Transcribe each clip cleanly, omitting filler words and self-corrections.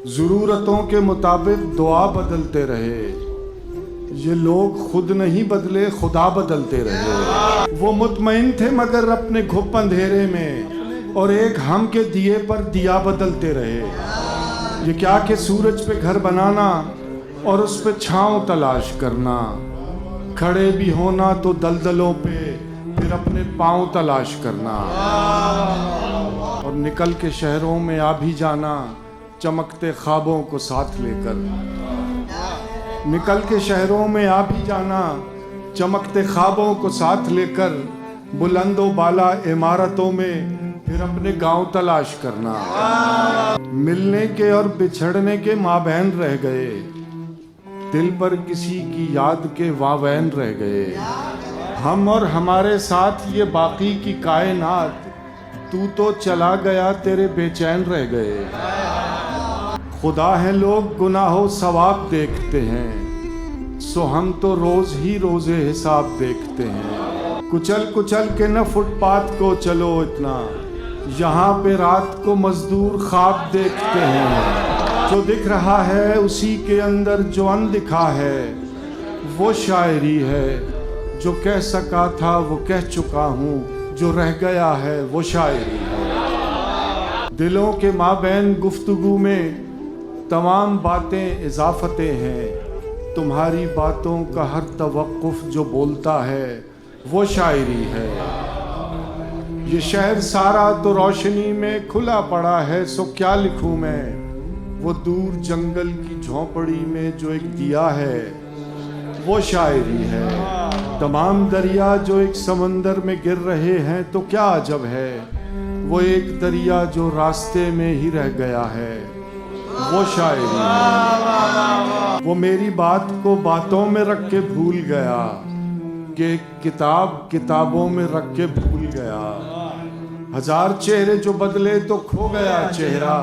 ضرورتوں کے مطابق دعا بدلتے رہے، یہ لوگ خود نہیں بدلے، خدا بدلتے رہے۔ وہ مطمئن تھے مگر اپنے گھپ اندھیرے میں، اور ایک ہم کے دیے پر دیا بدلتے رہے۔ یہ کیا کہ سورج پہ گھر بنانا اور اس پہ چھاؤں تلاش کرنا، کھڑے بھی ہونا تو دلدلوں پہ پھر اپنے پاؤں تلاش کرنا، اور نکل کے شہروں میں آ بھی جانا چمکتے خوابوں کو ساتھ لے کر۔ نکل کے شہروں میں آ بھی جانا چمکتے خوابوں کو ساتھ لے کر، بلند و بالا عمارتوں میں پھر اپنے گاؤں تلاش کرنا۔ ملنے کے اور بچھڑنے کے مابین رہ گئے، دل پر کسی کی یاد کے واوین رہ گئے۔ ہم اور ہمارے ساتھ یہ باقی کی کائنات، تو چلا گیا تیرے بے چین رہ گئے۔ خدا ہیں لوگ گناہ و ثواب دیکھتے ہیں، سو ہم تو روز ہی روز حساب دیکھتے ہیں۔ کچل کچل کے نہ فٹ پاتھ کو چلو اتنا، یہاں پہ رات کو مزدور خواب دیکھتے ہیں۔ جو دکھ رہا ہے اسی کے اندر جو اندکھا ہے، وہ شاعری ہے۔ جو کہہ سکا تھا وہ کہہ چکا ہوں، جو رہ گیا ہے وہ شاعری ہے۔ دلوں کے مابین گفتگو میں تمام باتیں اضافتیں ہیں، تمہاری باتوں کا ہر توقف جو بولتا ہے وہ شاعری ہے۔ یہ شہر سارا تو روشنی میں کھلا پڑا ہے، سو کیا لکھوں میں وہ دور جنگل کی جھونپڑی میں جو ایک دیا ہے وہ شاعری ہے۔ تمام دریا جو ایک سمندر میں گر رہے ہیں تو کیا عجب ہے، وہ ایک دریا جو راستے میں ہی رہ گیا ہے وہ شاعری ہے۔ وہ میری بات کو باتوں میں رکھ کے بھول گیا، کہ ایک کتاب کتابوں میں رکھ کے بھول گیا۔ ہزار چہرے جو بدلے تو کھو گیا چہرہ،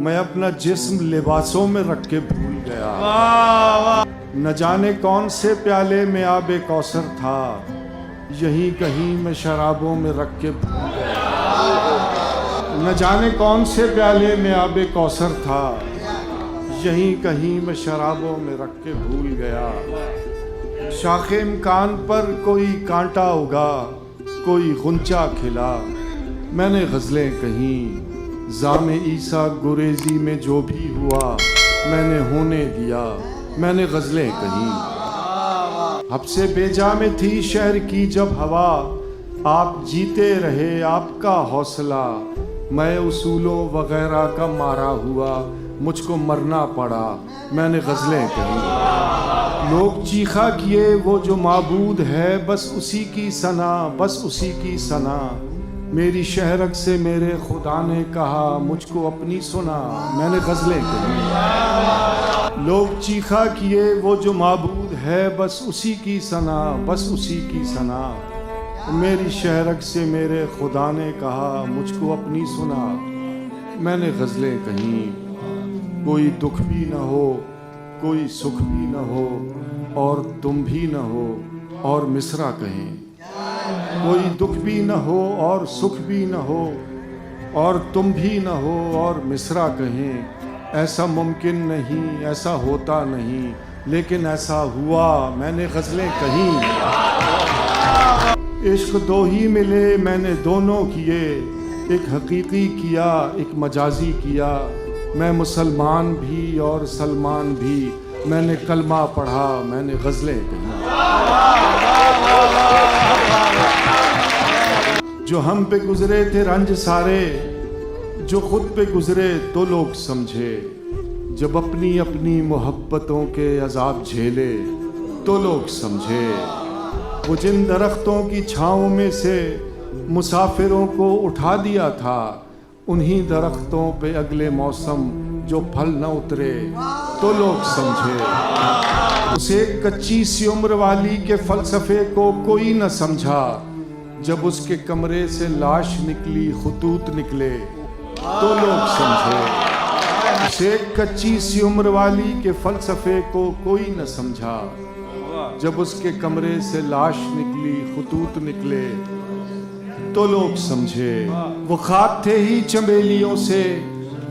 میں اپنا جسم لباسوں میں رکھ کے بھول گیا۔ نہ جانے کون سے پیالے میں آب کوثر تھا، یہیں کہیں میں شرابوں میں رکھ کے بھول گیا۔ نہ جانے کون سے پیالے میں آب کوثر تھا، یہیں کہیں میں شرابوں میں رکھ کے بھول گیا۔ شاخ امکان پر کوئی کانٹا اگا، کوئی غنچہ کھلا، میں نے غزلیں کہیں۔ زام عیسیٰ گریزی میں جو بھی ہوا میں نے ہونے دیا، میں نے غزلیں کہیں۔ حب سے بیجا میں تھی شہر کی جب ہوا، آپ جیتے رہے آپ کا حوصلہ، میں اصولوں وغیرہ کا مارا ہوا، مجھ کو مرنا پڑا، میں نے غزلیں کہیں۔ لوگ چیخا کیے وہ جو معبود ہے، بس اسی کی ثنا، بس اسی کی ثنا، میری شہرک سے میرے خدا نے کہا مجھ کو اپنی سنا، میں نے غزلیں کہیں۔ لوگ چیخا کیے وہ جو معبود ہے، بس اسی کی ثنا، بس اسی کی ثنا، میری شہرک سے میرے خدا نے کہا مجھ کو اپنی سنا، میں نے غزلیں کہیں۔ کوئی دکھ بھی نہ ہو کوئی سکھ بھی نہ ہو، اور تم بھی نہ ہو اور مصرع کہیں۔ کوئی دکھ بھی نہ ہو اور سکھ بھی نہ ہو، اور تم بھی نہ ہو اور مصرع کہیں۔ ایسا ممکن نہیں ایسا ہوتا نہیں، لیکن ایسا ہوا، میں نے غزلیں کہیں۔ عشق دو ہی ملے میں نے دونوں کیے، ایک حقیقی کیا ایک مجازی کیا، میں مسلمان بھی اور سلمان بھی، میں نے کلمہ پڑھا میں نے غزلیں کہیں۔ جو ہم پہ گزرے تھے رنج سارے، جو خود پہ گزرے تو لوگ سمجھے، جب اپنی اپنی محبتوں کے عذاب جھیلے تو لوگ سمجھے۔ وہ جن درختوں کی چھاؤں میں سے مسافروں کو اٹھا دیا تھا، انہی درختوں پہ اگلے موسم جو پھل نہ اترے تو لوگ سمجھے۔ اس ایک کچی سی عمر والی کے فلسفے کو کوئی نہ سمجھا، جب اس کے کمرے سے لاش نکلی خطوط نکلے تو لوگ سمجھے۔ اس ایک کچی سی عمر والی کے فلسفے کو کوئی نہ سمجھا، جب اس کے کمرے سے لاش نکلی خطوط نکلے تو لوگ سمجھے۔ وہ خواب تھے ہی چمیلیوں سے